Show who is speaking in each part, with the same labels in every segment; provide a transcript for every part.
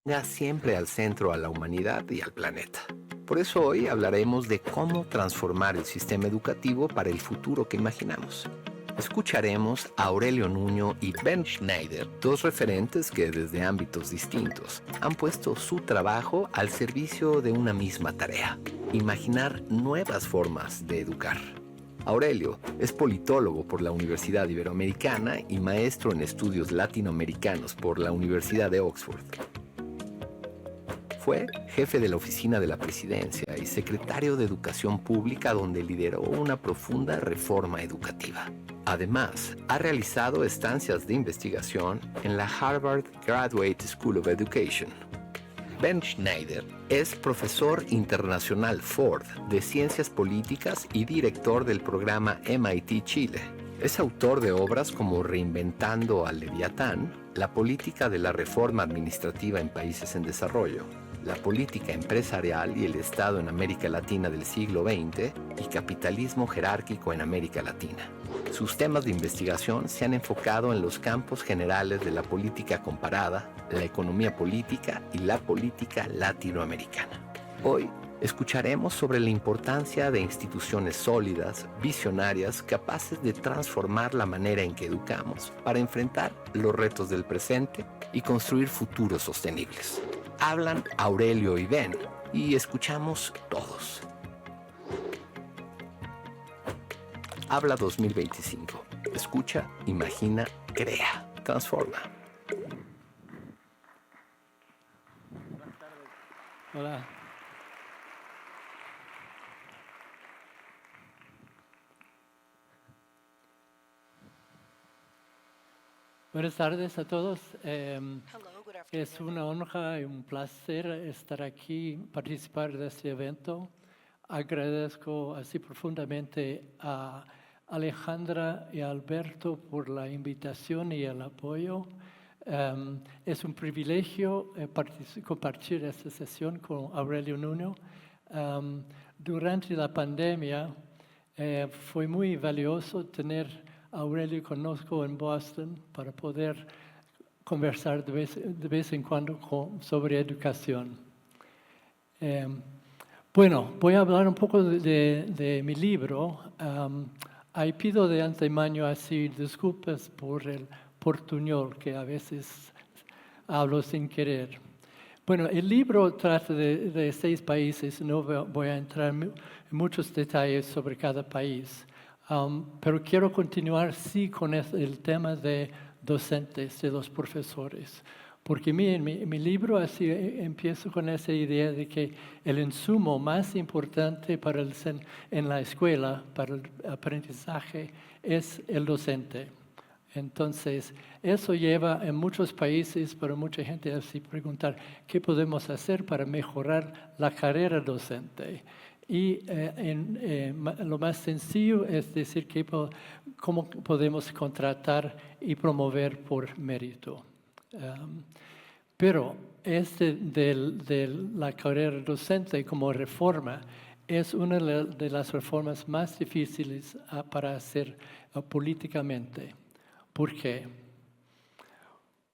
Speaker 1: Ponga siempre al centro a la humanidad y al planeta. Por eso hoy hablaremos de cómo transformar el sistema educativo para el futuro que imaginamos. Escucharemos a Aurelio Nuño y Ben Schneider, dos referentes que desde ámbitos distintos han puesto su trabajo al servicio de una misma tarea: imaginar nuevas formas de educar. Aurelio es politólogo por la Universidad Iberoamericana y maestro en estudios latinoamericanos por la Universidad de Oxford. Fue jefe de la oficina de la presidencia y secretario de Educación Pública, donde lideró una profunda reforma educativa. Además, ha realizado estancias de investigación en la Harvard Graduate School of Education. Ben Schneider es profesor internacional Ford de Ciencias Políticas y director del programa MIT Chile. Es autor de obras como Reinventando al Leviatán, La política de la reforma administrativa en países en desarrollo, La política empresarial y el Estado en América Latina del siglo XX y Capitalismo jerárquico en América Latina. Sus temas de investigación se han enfocado en los campos generales de la política comparada, la economía política y la política latinoamericana. Hoy escucharemos sobre la importancia de instituciones sólidas, visionarias, capaces de transformar la manera en que educamos para enfrentar los retos del presente y construir futuros sostenibles. Hablan Aurelio y Ben y escuchamos todos. Habla 2025. Escucha, imagina, crea, transforma.
Speaker 2: Hola. Buenas tardes a todos. Es una honra y un placer estar aquí, participar de este evento. Agradezco así profundamente a Alejandra y a Alberto por la invitación y el apoyo. Es un privilegio compartir esta sesión con Aurelio Nuño. Durante la pandemia fue muy valioso tener a Aurelio conozco en Boston para poder conversar de vez en cuando sobre educación. Bueno, voy a hablar un poco de mi libro. Ahí pido de antemano así disculpas por el portuñol, que a veces hablo sin querer. Bueno, el libro trata de 6 países, no voy a entrar en muchos detalles sobre cada país, pero quiero continuar sí con el tema de docentes, de los profesores, porque en mi libro así empiezo con esa idea de que el insumo más importante en la escuela, para el aprendizaje, es el docente. Entonces, eso lleva en muchos países, para mucha gente así preguntar, ¿qué podemos hacer para mejorar la carrera docente? Y lo más sencillo es decir cómo podemos contratar y promover por mérito. Pero de la carrera docente como reforma es una de las reformas más difíciles para hacer políticamente. ¿Por qué?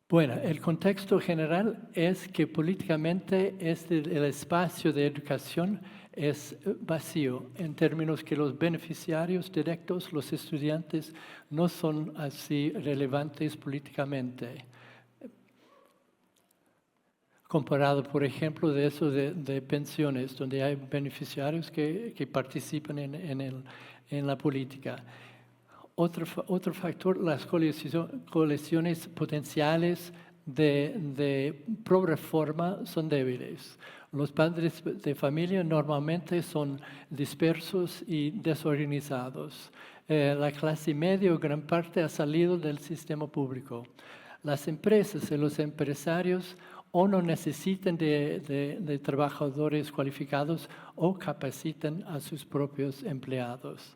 Speaker 2: Bueno, el contexto general es que políticamente el espacio de educación es vacío en términos que los beneficiarios directos, los estudiantes, no son así relevantes políticamente. Comparado, por ejemplo, de eso de pensiones, donde hay beneficiarios que participan en la política. Otro factor, las coaliciones potenciales de pro-reforma son débiles. Los padres de familia normalmente son dispersos y desorganizados. La clase media, gran parte, ha salido del sistema público. Las empresas y los empresarios o no necesitan de trabajadores cualificados o capacitan a sus propios empleados.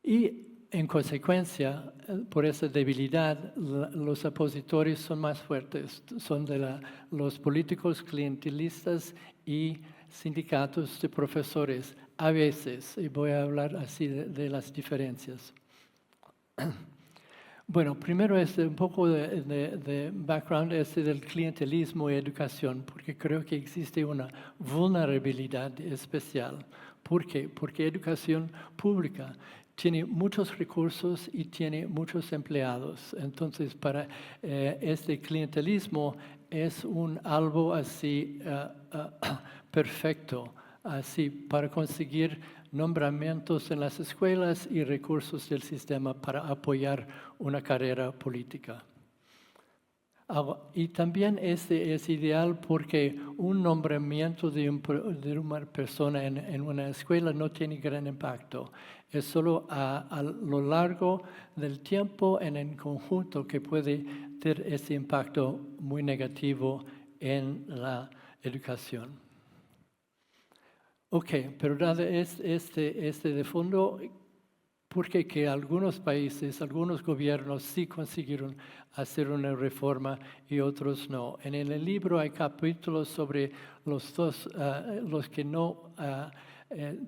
Speaker 2: Y en consecuencia, por esa debilidad, los opositores son más fuertes, son los políticos clientelistas y sindicatos de profesores, a veces, y voy a hablar así de las diferencias. Bueno, primero es un poco de background del clientelismo y educación, porque creo que existe una vulnerabilidad especial. ¿Por qué? Porque educación pública tiene muchos recursos y tiene muchos empleados. Entonces, para este clientelismo es algo así perfecto, así para conseguir nombramientos en las escuelas y recursos del sistema para apoyar una carrera política. Y también este es ideal porque un nombramiento de una persona en una escuela no tiene gran impacto. Es solo a lo largo del tiempo en el conjunto que puede tener ese impacto muy negativo en la educación. Ok, pero dado este de fondo, porque que algunos países, algunos gobiernos sí consiguieron hacer una reforma y otros no. En el libro hay capítulos sobre los que no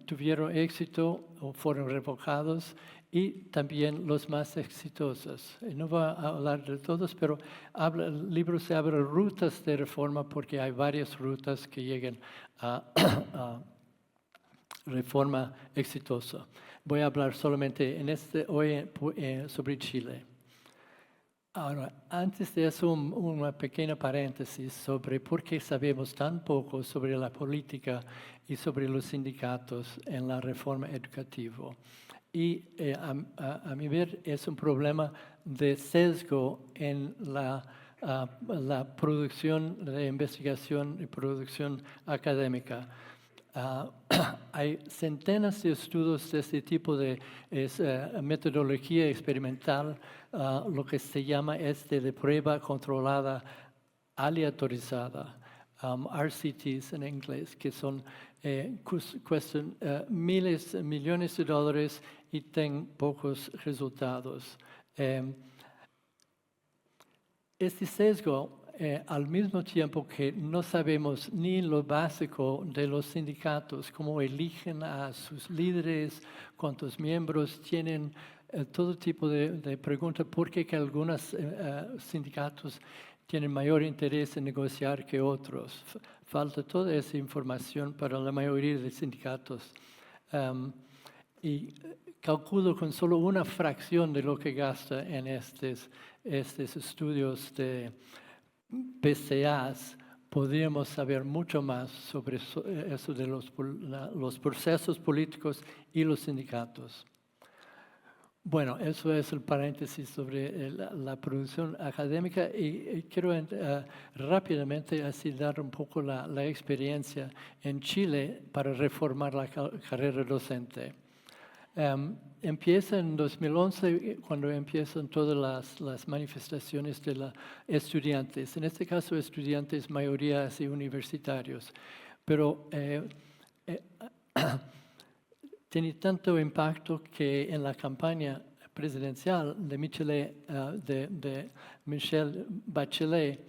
Speaker 2: tuvieron éxito o fueron revocados y también los más exitosos. No voy a hablar de todos, pero el libro se abre rutas de reforma porque hay varias rutas que llegan a reforma exitosa. Voy a hablar solamente hoy sobre Chile. Ahora, antes de eso, una pequeña paréntesis sobre por qué sabemos tan poco sobre la política y sobre los sindicatos en la reforma educativa. Y a mi ver es un problema de sesgo en la producción de investigación y producción académica. Hay centenas de estudios de este tipo de metodología experimental, lo que se llama de prueba controlada aleatorizada, RCTs en inglés, que son cuestan millones de dólares y tienen pocos resultados. Este sesgo, al mismo tiempo que no sabemos ni lo básico de los sindicatos, cómo eligen a sus líderes, cuántos miembros tienen, todo tipo de preguntas, por qué que algunos sindicatos tienen mayor interés en negociar que otros. Falta toda esa información para la mayoría de sindicatos. Y calculo con solo una fracción de lo que gasta en estos estudios de PCAs, podríamos saber mucho más sobre eso de los procesos políticos y los sindicatos. Bueno, eso es el paréntesis sobre la producción académica y quiero rápidamente así dar un poco la experiencia en Chile para reformar la carrera docente. Empieza en 2011 cuando empiezan todas las manifestaciones de los estudiantes, en este caso estudiantes mayoría así universitarios, pero tiene tanto impacto que en la campaña presidencial de Michelle Bachelet,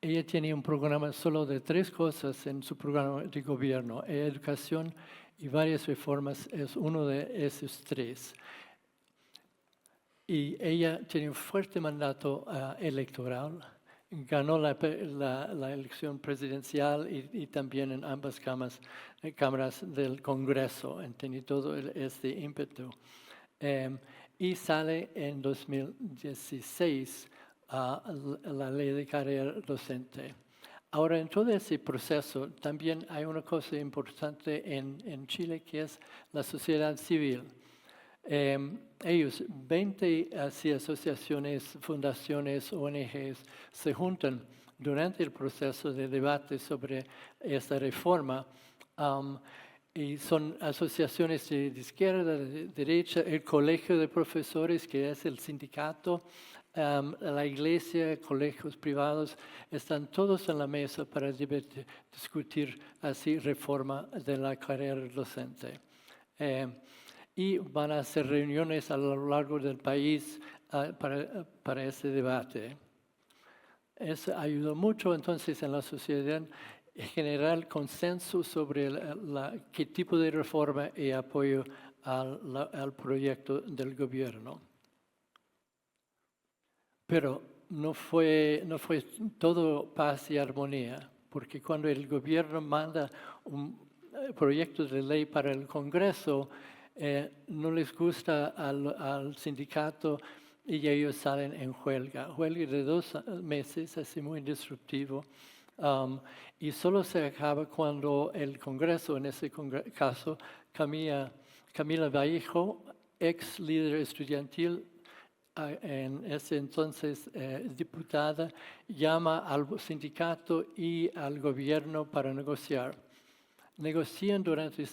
Speaker 2: ella tenía un programa solo de 3 cosas en su programa de gobierno: educación y varias reformas, es uno de esos 3. Y ella tiene un fuerte mandato electoral, ganó la elección presidencial y también en ambas cámaras del Congreso, tiene todo este ímpetu. Y sale en 2016 la ley de carrera docente. Ahora, en todo ese proceso también hay una cosa importante en Chile, que es la sociedad civil. Ellos, 20 asociaciones, fundaciones, ONGs, se juntan durante el proceso de debate sobre esta reforma, y son asociaciones de izquierda, de derecha, el colegio de profesores, que es el sindicato, la iglesia, colegios privados, están todos en la mesa para discutir así reforma de la carrera docente. Y van a hacer reuniones a lo largo del país para ese debate. Eso ayudó mucho entonces en la sociedad generar consenso sobre qué tipo de reforma y apoyo al proyecto del gobierno. Pero no fue todo paz y armonía, porque cuando el gobierno manda un proyecto de ley para el Congreso, no les gusta al sindicato y ellos salen en huelga. Huelga de 2 meses, así muy disruptivo. Y solo se acaba cuando el Congreso, en ese caso, Camila Vallejo, ex líder estudiantil, en ese entonces diputada, llama al sindicato y al gobierno para negociar. Negocian durante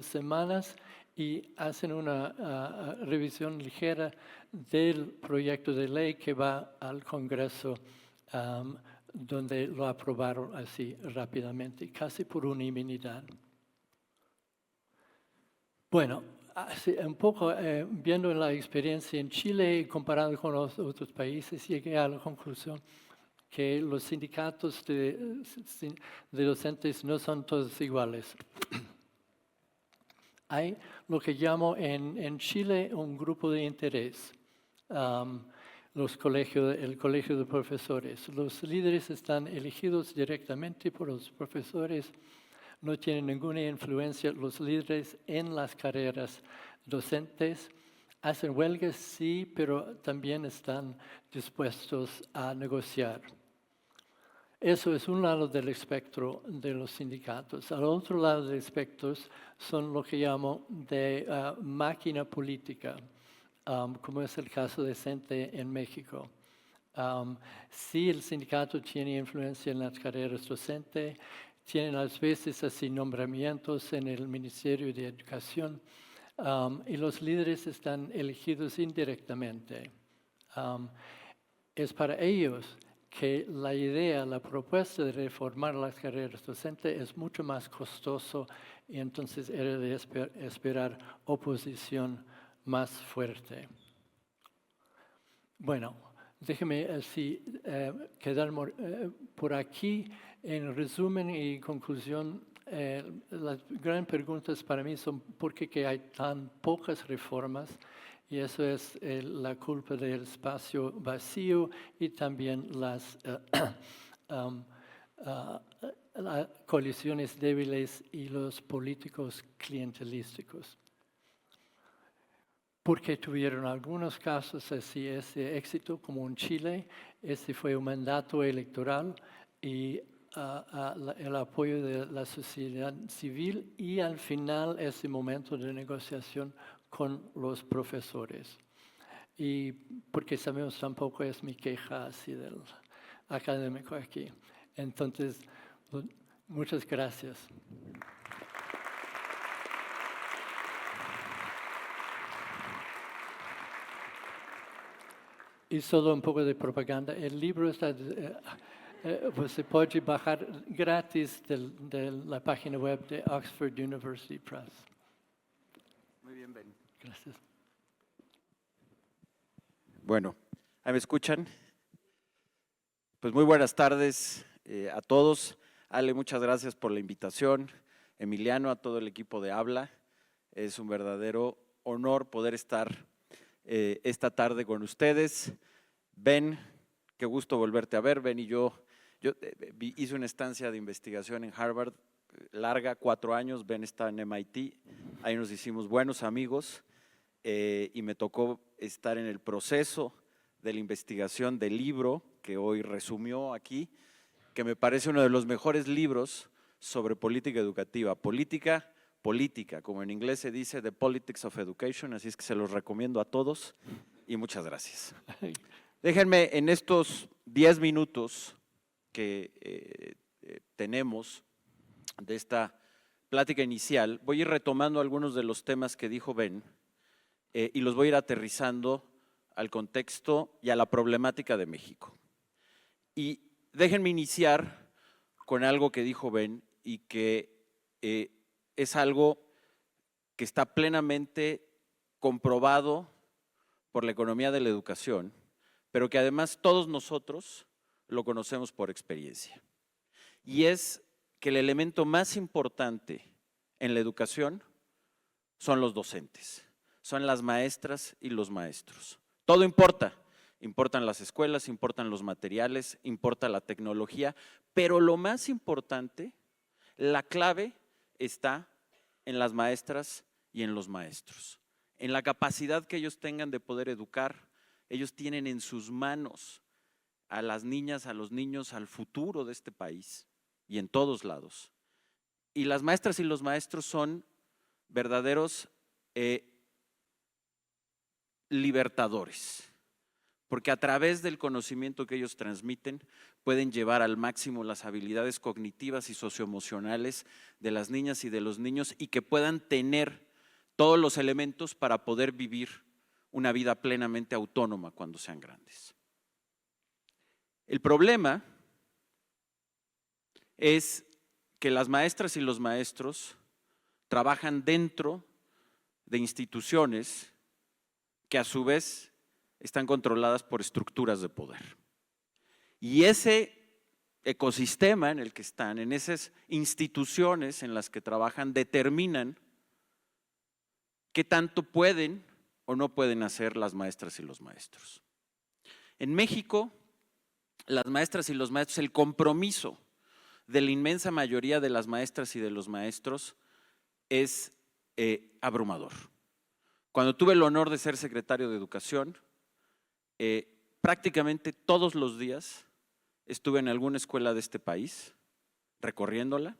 Speaker 2: semanas y hacen una revisión ligera del proyecto de ley que va al Congreso, donde lo aprobaron así rápidamente, casi por unanimidad. Bueno, un poco viendo la experiencia en Chile y comparado con los otros países, llegué a la conclusión que los sindicatos de docentes no son todos iguales. Hay lo que llamo en Chile un grupo de interés, el colegio de profesores. Los líderes están elegidos directamente por los profesores. No tienen ninguna influencia los líderes en las carreras docentes. Hacen huelgas, sí, pero también están dispuestos a negociar. Eso es un lado del espectro de los sindicatos. Al otro lado del espectro son lo que llamo de máquina política, como es el caso de CENTE en México. Sí, el sindicato tiene influencia en las carreras docentes, tienen a veces así nombramientos en el Ministerio de Educación y los líderes están elegidos indirectamente. Es para ellos que la idea, la propuesta de reformar las carreras docentes es mucho más costoso y entonces era de esperar oposición más fuerte. Bueno, déjeme así quedar por aquí. En resumen y conclusión, las grandes preguntas para mí son por qué hay tan pocas reformas, y eso es la culpa del espacio vacío y también las coaliciones débiles y los políticos clientelísticos. Porque tuvieron algunos casos así ese éxito, como en Chile, ese fue un mandato electoral y el apoyo de la sociedad civil y al final ese momento de negociación con los profesores. Y porque sabemos tampoco es mi queja así del académico aquí. Entonces, muchas gracias. Y solo un poco de propaganda. El libro está... pues se puede bajar gratis de la página web de Oxford University Press.
Speaker 3: Muy bien, Ben.
Speaker 2: Gracias.
Speaker 3: Bueno, ¿ahí me escuchan? Pues muy buenas tardes a todos. Ale, muchas gracias por la invitación. Emiliano, a todo el equipo de Habla. Es un verdadero honor poder estar esta tarde con ustedes. Ben, qué gusto volverte a ver. Ben y yo hice una estancia de investigación en Harvard larga, 4 años. Ben está en MIT. Ahí nos hicimos buenos amigos y me tocó estar en el proceso de la investigación del libro que hoy resumió aquí, que me parece uno de los mejores libros sobre política educativa. Política, como en inglés se dice, The Politics of Education, así es que se los recomiendo a todos y muchas gracias. Déjenme en estos 10 minutos que tenemos de esta plática inicial, voy a ir retomando algunos de los temas que dijo Ben y los voy a ir aterrizando al contexto y a la problemática de México. Y déjenme iniciar con algo que dijo Ben y que es algo que está plenamente comprobado por la economía de la educación, pero que además todos nosotros lo conocemos por experiencia. Y es que el elemento más importante en la educación son los docentes, son las maestras y los maestros. Todo importa, importan las escuelas, importan los materiales, importa la tecnología, pero lo más importante, la clave está en las maestras y en los maestros, en la capacidad que ellos tengan de poder educar. Ellos tienen en sus manos a las niñas, a los niños, al futuro de este país y en todos lados. Y las maestras y los maestros son verdaderos libertadores, porque a través del conocimiento que ellos transmiten pueden llevar al máximo las habilidades cognitivas y socioemocionales de las niñas y de los niños y que puedan tener todos los elementos para poder vivir una vida plenamente autónoma cuando sean grandes. El problema es que las maestras y los maestros trabajan dentro de instituciones que a su vez están controladas por estructuras de poder. Y ese ecosistema en el que están, en esas instituciones en las que trabajan, determinan qué tanto pueden o no pueden hacer las maestras y los maestros. En México, las maestras y los maestros, el compromiso de la inmensa mayoría de las maestras y de los maestros es abrumador. Cuando tuve el honor de ser secretario de Educación, prácticamente todos los días estuve en alguna escuela de este país, recorriéndola,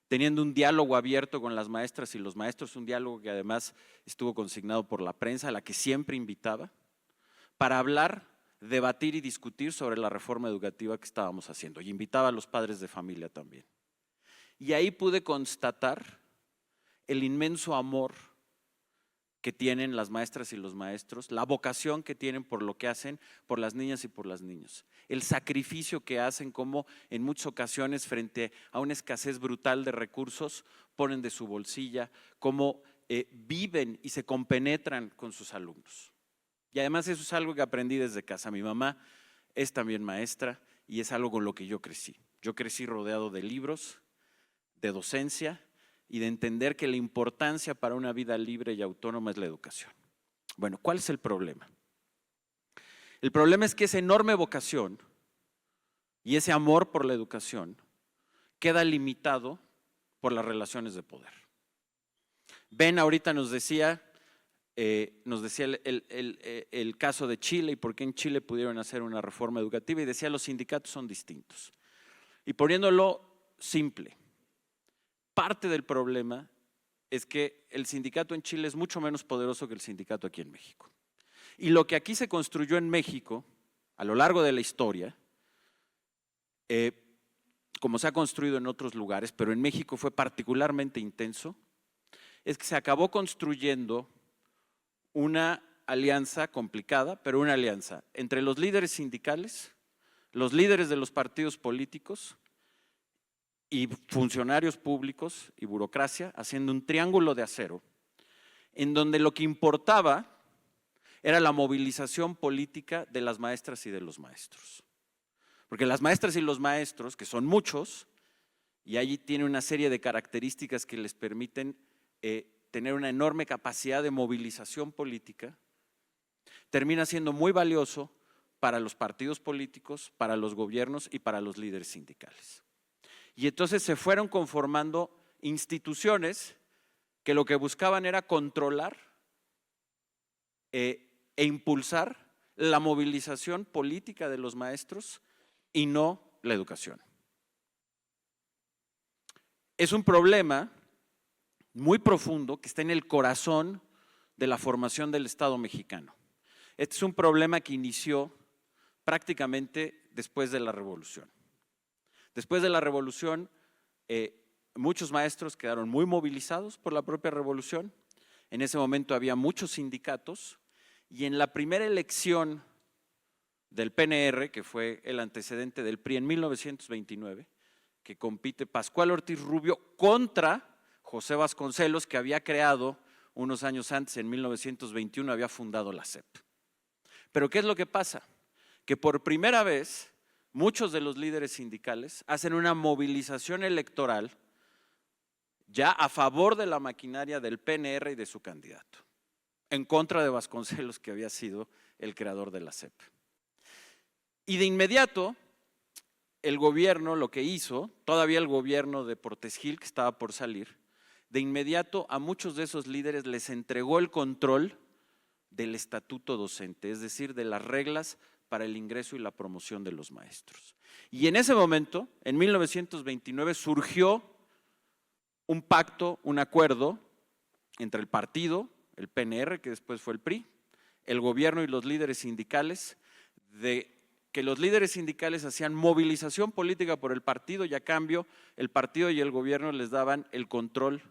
Speaker 3: teniendo un diálogo abierto con las maestras y los maestros, un diálogo que además estuvo consignado por la prensa, a la que siempre invitaba, para hablar, debatir y discutir sobre la reforma educativa que estábamos haciendo. Y invitaba a los padres de familia también. Y ahí pude constatar el inmenso amor que tienen las maestras y los maestros, la vocación que tienen por lo que hacen por las niñas y por los niños, el sacrificio que hacen, como en muchas ocasiones frente a una escasez brutal de recursos ponen de su bolsilla, cómo viven y se compenetran con sus alumnos. Y además eso es algo que aprendí desde casa. Mi mamá es también maestra y es algo con lo que yo crecí. Yo crecí rodeado de libros, de docencia y de entender que la importancia para una vida libre y autónoma es la educación. Bueno, ¿cuál es el problema? El problema es que esa enorme vocación y ese amor por la educación queda limitado por las relaciones de poder. Ben ahorita nos decía el caso de Chile y por qué en Chile pudieron hacer una reforma educativa y decía los sindicatos son distintos. Y poniéndolo simple, parte del problema es que el sindicato en Chile es mucho menos poderoso que el sindicato aquí en México. Y lo que aquí se construyó en México, a lo largo de la historia, como se ha construido en otros lugares, pero en México fue particularmente intenso, es que se acabó construyendo una alianza complicada, pero una alianza entre los líderes sindicales, los líderes de los partidos políticos y funcionarios públicos y burocracia, haciendo un triángulo de acero, en donde lo que importaba era la movilización política de las maestras y de los maestros. Porque las maestras y los maestros, que son muchos, y allí tiene una serie de características que les permiten tener una enorme capacidad de movilización política, termina siendo muy valioso para los partidos políticos, para los gobiernos y para los líderes sindicales. Y entonces se fueron conformando instituciones que lo que buscaban era controlar e impulsar la movilización política de los maestros y no la educación. Es un problema muy profundo que está en el corazón de la formación del Estado mexicano. Este es un problema que inició prácticamente después de la Revolución. Después de la Revolución, muchos maestros quedaron muy movilizados por la propia Revolución. En ese momento había muchos sindicatos y en la primera elección del PNR, que fue el antecedente del PRI en 1929, que compite Pascual Ortiz Rubio contra José Vasconcelos, que había creado unos años antes, en 1921, había fundado la SEP. Pero ¿qué es lo que pasa? Que por primera vez muchos de los líderes sindicales hacen una movilización electoral ya a favor de la maquinaria del PNR y de su candidato, en contra de Vasconcelos, que había sido el creador de la SEP. Y de inmediato, el gobierno lo que hizo, todavía el gobierno de Portes Gil, que estaba por salir, de inmediato a muchos de esos líderes les entregó el control del estatuto docente, es decir, de las reglas para el ingreso y la promoción de los maestros. Y en ese momento, en 1929, surgió un pacto, un acuerdo entre el partido, el PNR, que después fue el PRI, el gobierno y los líderes sindicales, de que los líderes sindicales hacían movilización política por el partido y a cambio el partido y el gobierno les daban el control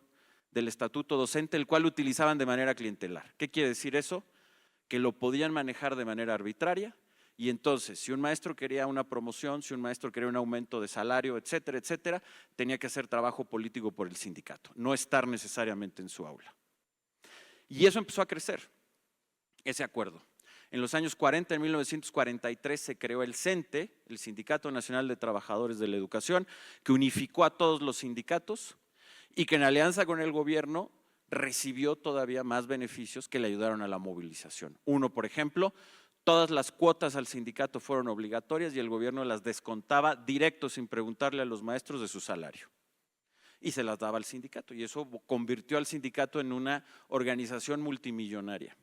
Speaker 3: del estatuto docente, el cual utilizaban de manera clientelar. ¿Qué quiere decir eso? Que lo podían manejar de manera arbitraria y entonces si un maestro quería una promoción, si un maestro quería un aumento de salario, etcétera, etcétera, tenía que hacer trabajo político por el sindicato, no estar necesariamente en su aula. Y eso empezó a crecer, ese acuerdo. En los años 40, en 1943, se creó el CENTE, el Sindicato Nacional de Trabajadores de la Educación, que unificó a todos los sindicatos y que en alianza con el gobierno recibió todavía más beneficios que le ayudaron a la movilización. Uno, por ejemplo, todas las cuotas al sindicato fueron obligatorias y el gobierno las descontaba directo sin preguntarle a los maestros de su salario. Y se las daba al sindicato y eso convirtió al sindicato en una organización multimillonaria.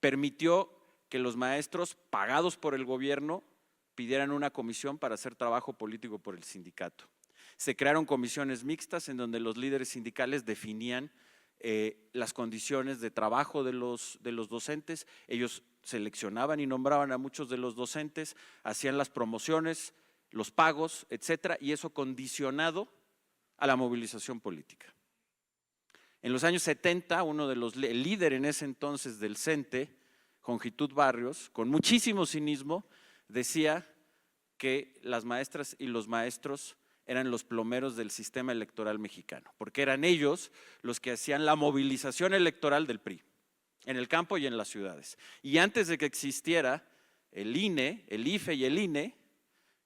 Speaker 3: Permitió que los maestros pagados por el gobierno pidieran una comisión para hacer trabajo político por el sindicato. Se crearon comisiones mixtas en donde los líderes sindicales definían las condiciones de trabajo de los docentes, ellos seleccionaban y nombraban a muchos de los docentes, hacían las promociones, los pagos, etcétera, y eso condicionado a la movilización política. En los años 70, el líder en ese entonces del CENTE, Jongitud Barrios, con muchísimo cinismo, decía que las maestras y los maestros eran los plomeros del sistema electoral mexicano, porque eran ellos los que hacían la movilización electoral del PRI, en el campo y en las ciudades. Y antes de que existiera el INE, el IFE y el INE,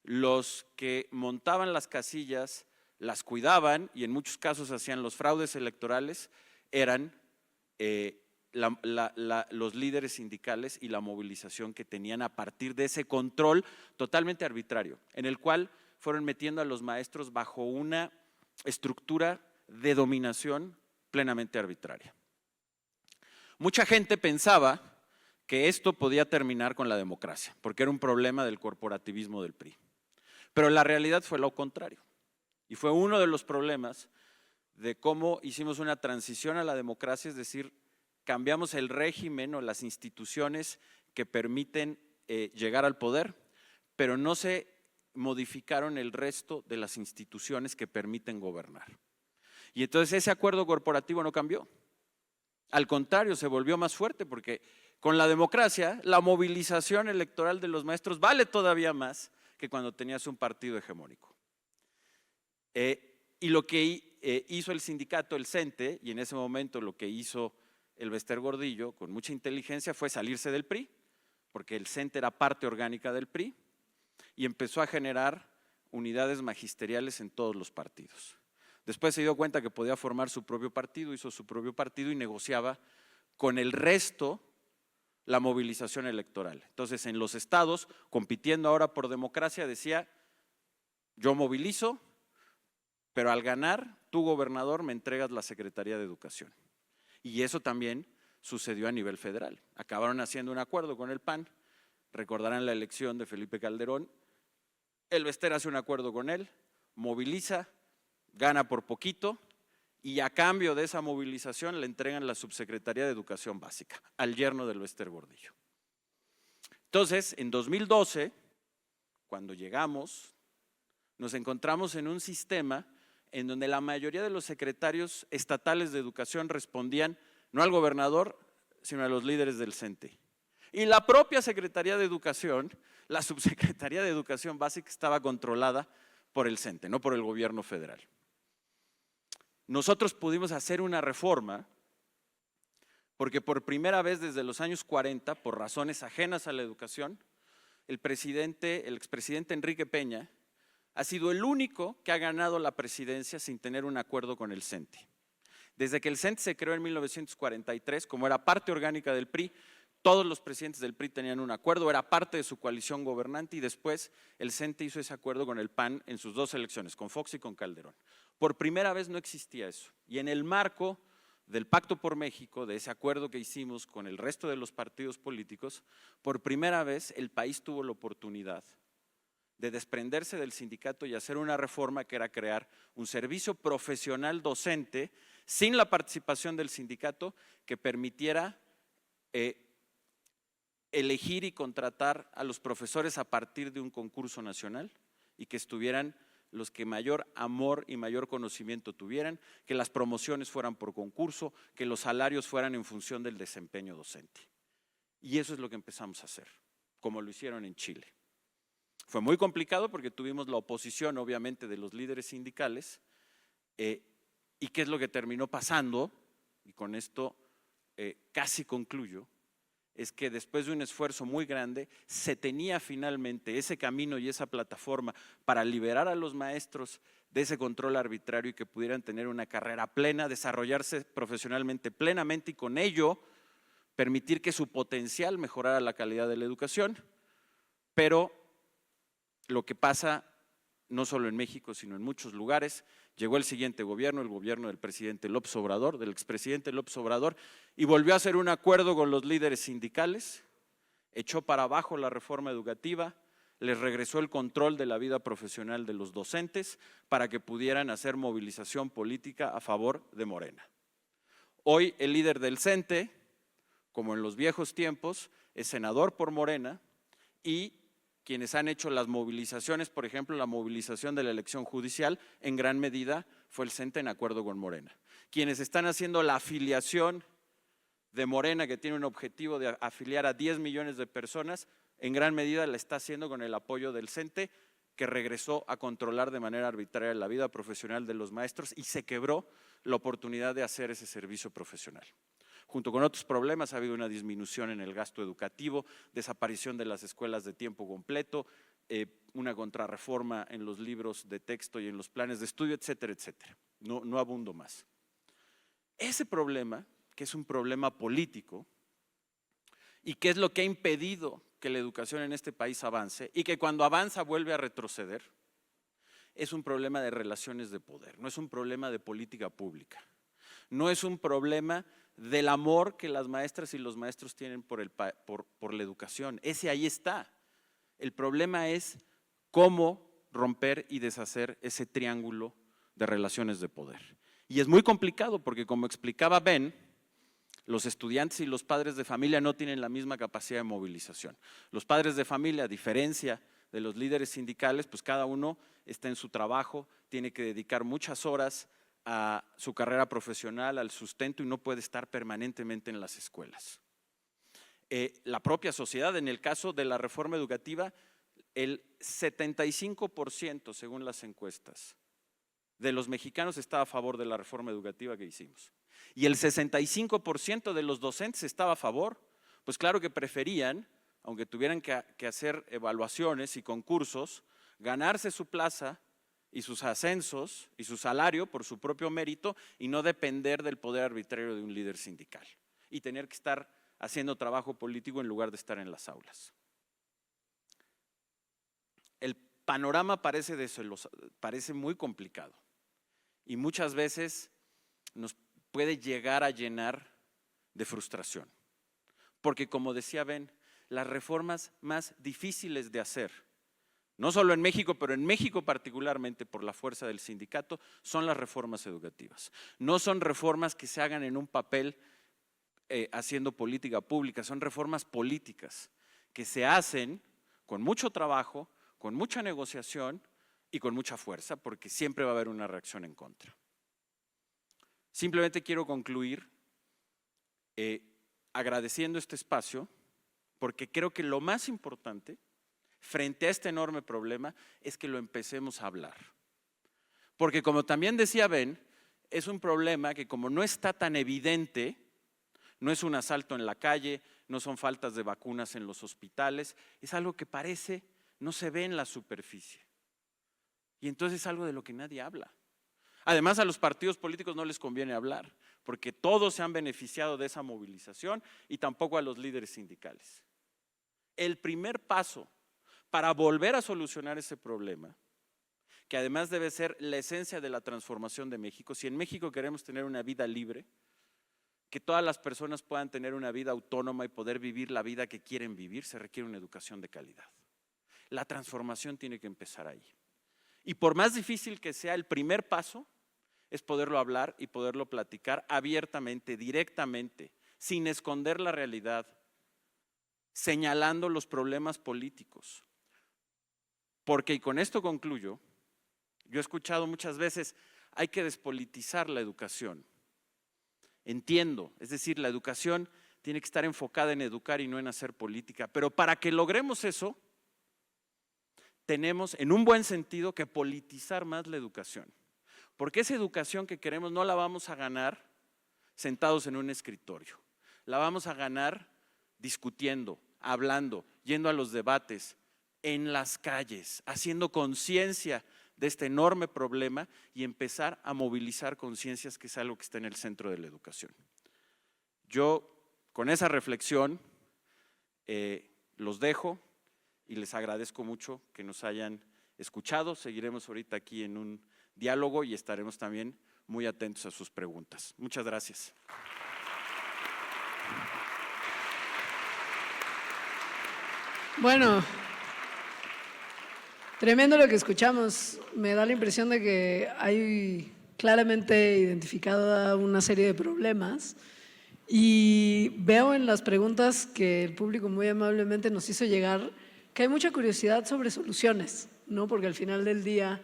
Speaker 3: los que montaban las casillas, las cuidaban y en muchos casos hacían los fraudes electorales, eran los líderes sindicales y la movilización que tenían a partir de ese control totalmente arbitrario, en el cual fueron metiendo a los maestros bajo una estructura de dominación plenamente arbitraria. Mucha gente pensaba que esto podía terminar con la democracia, porque era un problema del corporativismo del PRI. Pero la realidad fue lo contrario. Y fue uno de los problemas de cómo hicimos una transición a la democracia, es decir, cambiamos el régimen o las instituciones que permiten llegar al poder, pero no se modificaron el resto de las instituciones que permiten gobernar. Y entonces ese acuerdo corporativo no cambió. Al contrario, se volvió más fuerte porque con la democracia la movilización electoral de los maestros vale todavía más que cuando tenías un partido hegemónico. Y lo que hizo el sindicato, el CENTE, y en ese momento lo que hizo el Bester Gordillo con mucha inteligencia fue salirse del PRI, porque el CENTE era parte orgánica del PRI, y empezó a generar unidades magisteriales en todos los partidos. Después se dio cuenta que podía formar su propio partido, hizo su propio partido y negociaba con el resto la movilización electoral. Entonces en los estados, compitiendo ahora por democracia, decía, yo movilizo, pero al ganar, tú gobernador me entregas la Secretaría de Educación. Y eso también sucedió a nivel federal. Acabaron haciendo un acuerdo con el PAN, recordarán la elección de Felipe Calderón, el Bester hace un acuerdo con él, moviliza, gana por poquito y a cambio de esa movilización le entregan la Subsecretaría de Educación Básica al yerno del Bester Gordillo. Entonces, en 2012, cuando llegamos, nos encontramos en un sistema en donde la mayoría de los secretarios estatales de educación respondían no al gobernador, sino a los líderes del CENTE. Y la propia Secretaría de Educación, la Subsecretaría de Educación Básica, estaba controlada por el CENTE, no por el gobierno federal. Nosotros pudimos hacer una reforma porque por primera vez desde los años 40, por razones ajenas a la educación, el expresidente Enrique Peña ha sido el único que ha ganado la presidencia sin tener un acuerdo con el CENTE. Desde que el CENTE se creó en 1943, como era parte orgánica del PRI, todos los presidentes del PRI tenían un acuerdo, era parte de su coalición gobernante y después el CENTE hizo ese acuerdo con el PAN en sus 2 elecciones, con Fox y con Calderón. Por primera vez no existía eso y en el marco del Pacto por México, de ese acuerdo que hicimos con el resto de los partidos políticos, por primera vez el país tuvo la oportunidad de desprenderse del sindicato y hacer una reforma que era crear un servicio profesional docente sin la participación del sindicato que permitiera elegir y contratar a los profesores a partir de un concurso nacional y que estuvieran los que mayor amor y mayor conocimiento tuvieran, que las promociones fueran por concurso, que los salarios fueran en función del desempeño docente. Y eso es lo que empezamos a hacer, como lo hicieron en Chile. Fue muy complicado porque tuvimos la oposición, obviamente, de los líderes sindicales. ¿Y qué es lo que terminó pasando? Y con esto casi concluyo. Es que después de un esfuerzo muy grande, se tenía finalmente ese camino y esa plataforma para liberar a los maestros de ese control arbitrario y que pudieran tener una carrera plena, desarrollarse profesionalmente plenamente y con ello permitir que su potencial mejorara la calidad de la educación. Pero lo que pasa no solo en México, sino en muchos lugares, llegó el siguiente gobierno, el gobierno del presidente López Obrador, del expresidente López Obrador, y volvió a hacer un acuerdo con los líderes sindicales, echó para abajo la reforma educativa, les regresó el control de la vida profesional de los docentes para que pudieran hacer movilización política a favor de Morena. Hoy el líder del CENTE, como en los viejos tiempos, es senador por Morena y quienes han hecho las movilizaciones, por ejemplo, la movilización de la elección judicial, en gran medida fue el CENTE en acuerdo con Morena. Quienes están haciendo la afiliación de Morena, que tiene un objetivo de afiliar a 10 millones de personas, en gran medida la está haciendo con el apoyo del CENTE, que regresó a controlar de manera arbitraria la vida profesional de los maestros y se quebró la oportunidad de hacer ese servicio profesional. Junto con otros problemas ha habido una disminución en el gasto educativo, desaparición de las escuelas de tiempo completo, una contrarreforma en los libros de texto y en los planes de estudio, etcétera, etcétera. No abundo más. Ese problema, que es un problema político y que es lo que ha impedido que la educación en este país avance y que cuando avanza vuelve a retroceder, es un problema de relaciones de poder, no es un problema de política pública, no es un problema del amor que las maestras y los maestros tienen por la educación. Ese ahí está. El problema es cómo romper y deshacer ese triángulo de relaciones de poder. Y es muy complicado porque, como explicaba Ben, los estudiantes y los padres de familia no tienen la misma capacidad de movilización. Los padres de familia, a diferencia de los líderes sindicales, pues cada uno está en su trabajo, tiene que dedicar muchas horas a su carrera profesional, al sustento y no puede estar permanentemente en las escuelas. La propia sociedad, en el caso de la reforma educativa, el 75%, según las encuestas, de los mexicanos estaba a favor de la reforma educativa que hicimos. Y el 65% de los docentes estaba a favor, pues claro que preferían, aunque tuvieran que hacer evaluaciones y concursos, ganarse su plaza y sus ascensos y su salario por su propio mérito y no depender del poder arbitrario de un líder sindical y tener que estar haciendo trabajo político en lugar de estar en las aulas. El panorama parece muy complicado y muchas veces nos puede llegar a llenar de frustración, porque como decía Ben, las reformas más difíciles de hacer, no solo en México, pero en México particularmente por la fuerza del sindicato, son las reformas educativas. No son reformas que se hagan en un papel haciendo política pública, son reformas políticas que se hacen con mucho trabajo, con mucha negociación y con mucha fuerza, porque siempre va a haber una reacción en contra. Simplemente quiero concluir agradeciendo este espacio, porque creo que lo más importante frente a este enorme problema es que lo empecemos a hablar. Porque como también decía Ben, es un problema que como no está tan evidente, no es un asalto en la calle, no son faltas de vacunas en los hospitales, es algo que no se ve en la superficie. Y entonces es algo de lo que nadie habla. Además, a los partidos políticos no les conviene hablar, porque todos se han beneficiado de esa movilización y tampoco a los líderes sindicales. El primer paso para volver a solucionar ese problema, que además debe ser la esencia de la transformación de México, si en México queremos tener una vida libre, que todas las personas puedan tener una vida autónoma y poder vivir la vida que quieren vivir, se requiere una educación de calidad. La transformación tiene que empezar ahí. Y por más difícil que sea, el primer paso es poderlo hablar y poderlo platicar abiertamente, directamente, sin esconder la realidad, señalando los problemas políticos. Porque, y con esto concluyo, yo he escuchado muchas veces, hay que despolitizar la educación. Entiendo, es decir, la educación tiene que estar enfocada en educar y no en hacer política, pero para que logremos eso, tenemos, en un buen sentido, que politizar más la educación. Porque esa educación que queremos no la vamos a ganar sentados en un escritorio. La vamos a ganar discutiendo, hablando, yendo a los debates, en las calles, haciendo conciencia de este enorme problema y empezar a movilizar conciencias, que es algo que está en el centro de la educación. Yo, con esa reflexión, los dejo y les agradezco mucho que nos hayan escuchado. Seguiremos ahorita aquí en un diálogo y estaremos también muy atentos a sus preguntas. Muchas gracias.
Speaker 4: Bueno, tremendo lo que escuchamos. Me da la impresión de que hay claramente identificada una serie de problemas y veo en las preguntas que el público muy amablemente nos hizo llegar que hay mucha curiosidad sobre soluciones, ¿no? Porque al final del día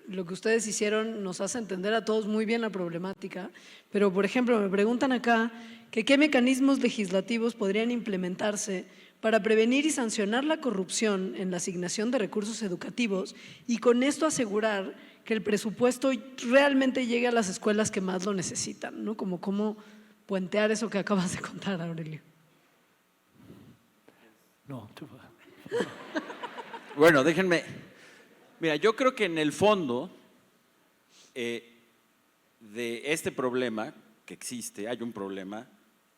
Speaker 4: lo que ustedes hicieron nos hace entender a todos muy bien la problemática, pero por ejemplo me preguntan acá que qué mecanismos legislativos podrían implementarse para prevenir y sancionar la corrupción en la asignación de recursos educativos y con esto asegurar que el presupuesto realmente llegue a las escuelas que más lo necesitan, ¿no? Como cómo puentear eso que acabas de contar, Aurelio.
Speaker 2: No, tú.
Speaker 3: Bueno, déjenme. Mira, yo creo que en el fondo de este problema que existe, hay un problema.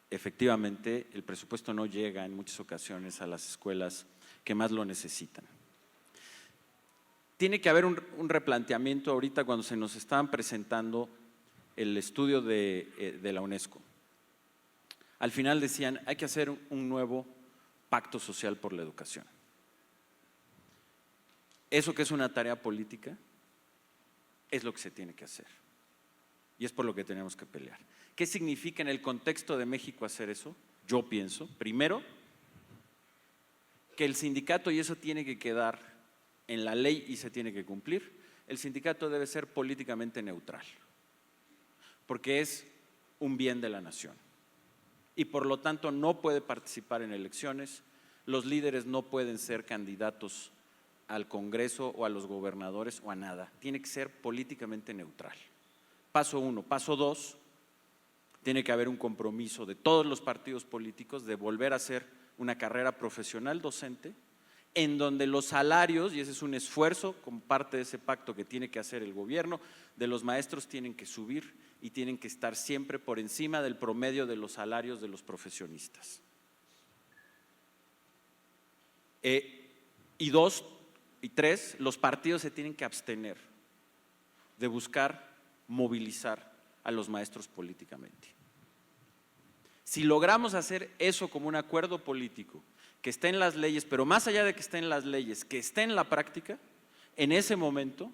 Speaker 3: Efectivamente, el presupuesto no llega en muchas ocasiones a las escuelas que más lo necesitan. Tiene que haber un replanteamiento ahorita cuando se nos estaban presentando el estudio de la UNESCO. Al final decían, hay que hacer un nuevo pacto social por la educación. Eso que es una tarea política es lo que se tiene que hacer y es por lo que tenemos que pelear. ¿Qué significa en el contexto de México hacer eso? Yo pienso, primero, que el sindicato, y eso tiene que quedar en la ley y se tiene que cumplir, el sindicato debe ser políticamente neutral, porque es un bien de la nación y por lo tanto no puede participar en elecciones, los líderes no pueden ser candidatos al Congreso o a los gobernadores o a nada, tiene que ser políticamente neutral. Paso 1. Paso 2, tiene que haber un compromiso de todos los partidos políticos de volver a hacer una carrera profesional docente en donde los salarios, y ese es un esfuerzo como parte de ese pacto que tiene que hacer el gobierno, de los maestros tienen que subir y tienen que estar siempre por encima del promedio de los salarios de los profesionistas. Y 2 y 3, los partidos se tienen que abstener de buscar movilizar a los maestros políticamente. Si logramos hacer eso como un acuerdo político, que esté en las leyes, pero más allá de que esté en las leyes, que esté en la práctica, en ese momento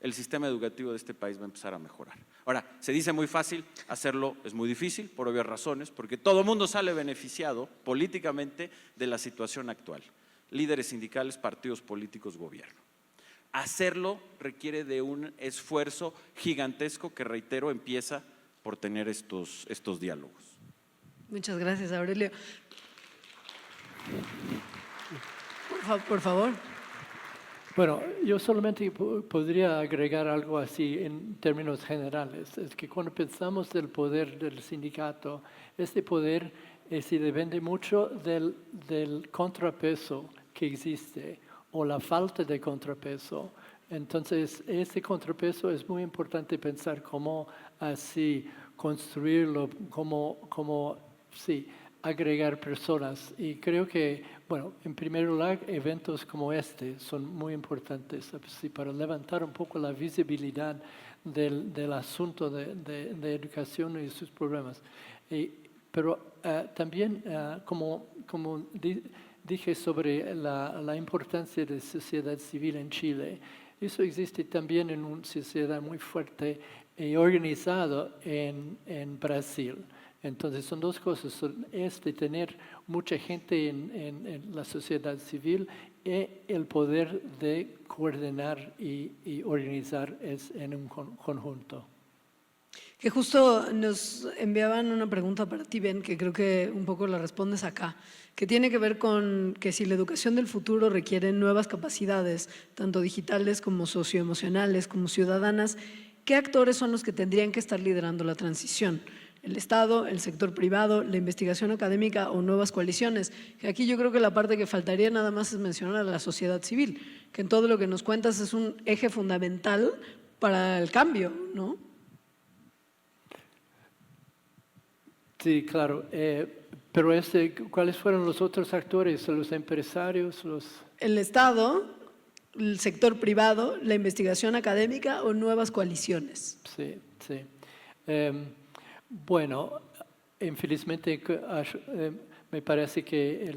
Speaker 3: el sistema educativo de este país va a empezar a mejorar. Ahora, se dice muy fácil, hacerlo es muy difícil, por obvias razones, porque todo el mundo sale beneficiado políticamente de la situación actual. Líderes sindicales, partidos políticos, gobierno. Hacerlo requiere de un esfuerzo gigantesco que, reitero, empieza por tener estos diálogos.
Speaker 4: Muchas gracias, Aurelio. Por favor.
Speaker 2: Bueno, yo solamente podría agregar algo así en términos generales. Es que cuando pensamos del poder del sindicato, este poder se depende mucho del contrapeso que existe o la falta de contrapeso Entonces, este contrapeso es muy importante pensar cómo así construirlo, cómo sí, agregar personas. Y creo que, bueno, en primer lugar, eventos como este son muy importantes sí, para levantar un poco la visibilidad del asunto de educación y sus problemas. Pero también, como dije sobre la importancia de sociedad civil en Chile, eso existe también en una sociedad muy fuerte y organizada en Brasil. Entonces son dos cosas, es de tener mucha gente en la sociedad civil y el poder de coordinar y organizar en un conjunto.
Speaker 4: Que justo nos enviaban una pregunta para ti, Ben, que creo que un poco la respondes acá, que tiene que ver con que si la educación del futuro requiere nuevas capacidades, tanto digitales como socioemocionales, como ciudadanas, ¿qué actores son los que tendrían que estar liderando la transición? ¿El Estado, el sector privado, la investigación académica o nuevas coaliciones? Que aquí yo creo que la parte que faltaría nada más es mencionar a la sociedad civil, que en todo lo que nos cuentas es un eje fundamental para el cambio, ¿no?
Speaker 2: Sí, claro. Pero ¿cuáles fueron los otros actores? ¿Los empresarios?
Speaker 4: El Estado, el sector privado, la investigación académica o nuevas coaliciones.
Speaker 2: Sí, sí. Bueno, infelizmente me parece que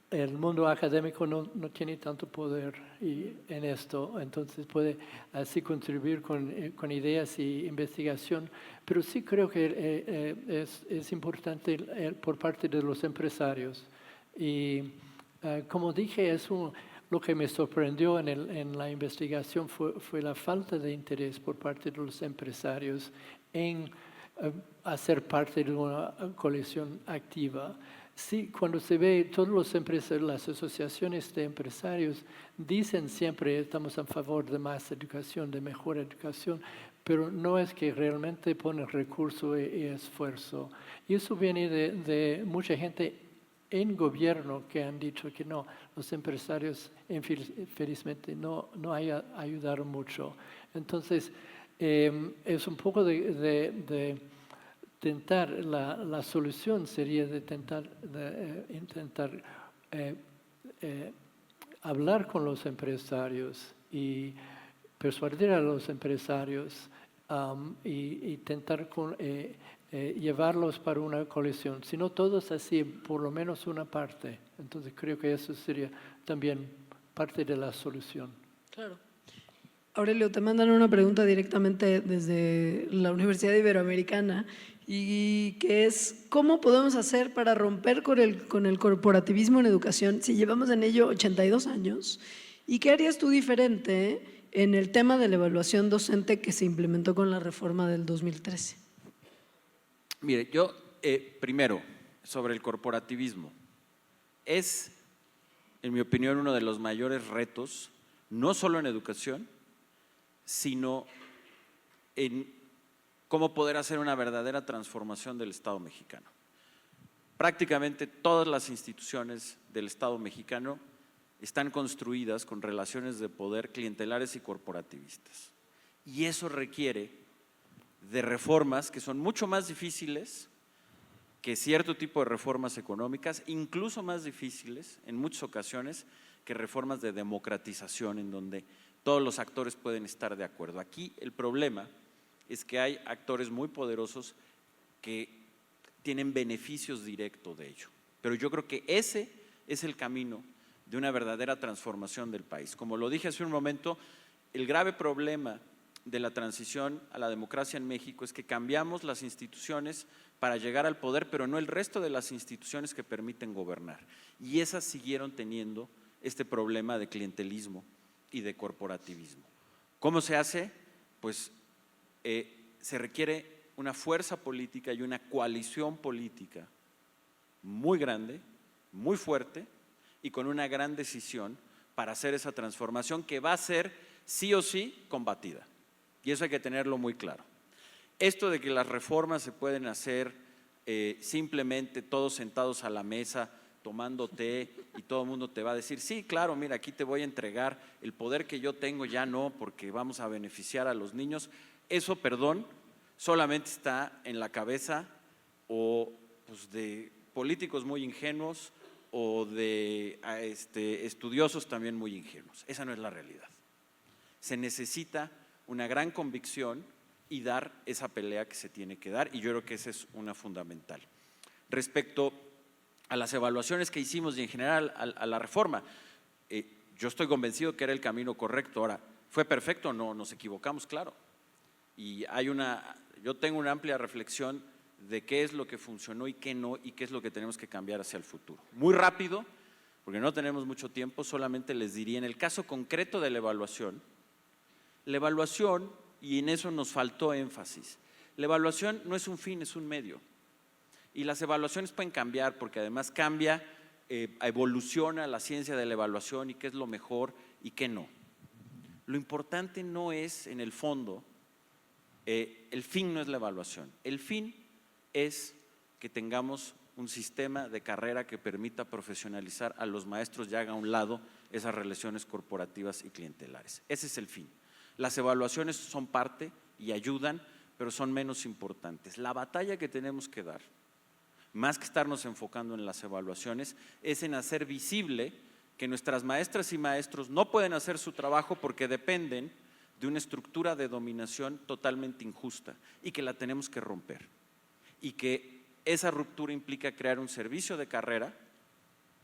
Speaker 2: el mundo académico no tiene tanto poder en esto, entonces puede así contribuir con ideas y investigación, pero sí creo que es importante por parte de los empresarios. Y como dije, lo que me sorprendió en la investigación fue la falta de interés por parte de los empresarios en hacer parte de una coalición activa. Sí, cuando se ve todos los empresarios, las asociaciones de empresarios dicen siempre estamos a favor de más educación, de mejor educación, pero no es que realmente ponen recursos y esfuerzo. Y eso viene de mucha gente en gobierno que han dicho que no, los empresarios infelizmente no ayudaron mucho. Entonces, es un poco de tentar, la solución sería de intentar hablar con los empresarios y persuadir a los empresarios y intentar llevarlos para una coalición. Si no todos, así por lo menos una parte. Entonces creo que eso sería también parte de la solución.
Speaker 4: Claro. Aurelio, te mandan una pregunta directamente desde la Universidad Iberoamericana y que es, ¿cómo podemos hacer para romper con el corporativismo en educación si llevamos en ello 82 años? ¿Y qué harías tú diferente en el tema de la evaluación docente que se implementó con la reforma del 2013?
Speaker 3: Mire, yo primero, sobre el corporativismo, es, en mi opinión, uno de los mayores retos, no solo en educación, sino en cómo poder hacer una verdadera transformación del Estado mexicano. Prácticamente todas las instituciones del Estado mexicano están construidas con relaciones de poder clientelares y corporativistas. Y eso requiere de reformas que son mucho más difíciles que cierto tipo de reformas económicas, incluso más difíciles en muchas ocasiones que reformas de democratización en donde todos los actores pueden estar de acuerdo. Aquí el problema es que hay actores muy poderosos que tienen beneficios directos de ello. Pero yo creo que ese es el camino de una verdadera transformación del país. Como lo dije hace un momento, el grave problema de la transición a la democracia en México es que cambiamos las instituciones para llegar al poder, pero no el resto de las instituciones que permiten gobernar. Y esas siguieron teniendo este problema de clientelismo y de corporativismo. ¿Cómo se hace? Pues se requiere una fuerza política y una coalición política muy grande, muy fuerte y con una gran decisión para hacer esa transformación que va a ser sí o sí combatida. Y eso hay que tenerlo muy claro. Esto de que las reformas se pueden hacer simplemente todos sentados a la mesa tomando té y todo el mundo te va a decir, sí, claro, mira, aquí te voy a entregar el poder que yo tengo, ya no, porque vamos a beneficiar a los niños. Eso, perdón, solamente está en la cabeza o pues, de políticos muy ingenuos o de estudiosos también muy ingenuos. Esa no es la realidad. Se necesita una gran convicción y dar esa pelea que se tiene que dar, y yo creo que esa es una fundamental. Respecto a las evaluaciones que hicimos y en general a la reforma, yo estoy convencido que era el camino correcto. Ahora, ¿fue perfecto? No, nos equivocamos, claro. Y yo tengo una amplia reflexión de qué es lo que funcionó y qué no, y qué es lo que tenemos que cambiar hacia el futuro. Muy rápido, porque no tenemos mucho tiempo, solamente les diría, en el caso concreto de la evaluación, y en eso nos faltó énfasis, la evaluación no es un fin, es un medio. Y las evaluaciones pueden cambiar, porque además cambia, evoluciona la ciencia de la evaluación y qué es lo mejor y qué no. Lo importante no es, en el fondo, el fin no es la evaluación, el fin es que tengamos un sistema de carrera que permita profesionalizar a los maestros y haga a un lado esas relaciones corporativas y clientelares. Ese es el fin. Las evaluaciones son parte y ayudan, pero son menos importantes. La batalla que tenemos que dar, más que estarnos enfocando en las evaluaciones, es en hacer visible que nuestras maestras y maestros no pueden hacer su trabajo porque dependen de una estructura de dominación totalmente injusta y que la tenemos que romper. Y que esa ruptura implica crear un servicio de carrera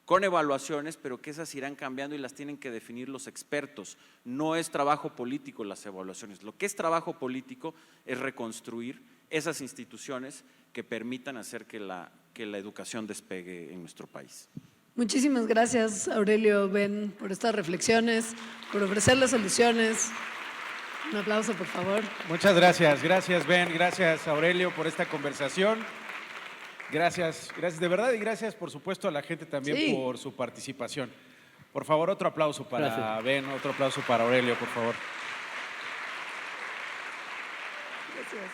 Speaker 3: con evaluaciones, pero que esas irán cambiando y las tienen que definir los expertos. No es trabajo político las evaluaciones. Lo que es trabajo político es reconstruir esas instituciones que permitan hacer que la educación despegue en nuestro país.
Speaker 4: Muchísimas gracias, Aurelio, Ben, por estas reflexiones, por ofrecerles soluciones. Un aplauso, por favor.
Speaker 5: Muchas gracias, gracias Ben, gracias Aurelio por esta conversación. Gracias de verdad, y gracias por supuesto a la gente también por su participación. Por favor, otro aplauso para Ben, otro aplauso para Aurelio, por favor.
Speaker 4: Gracias.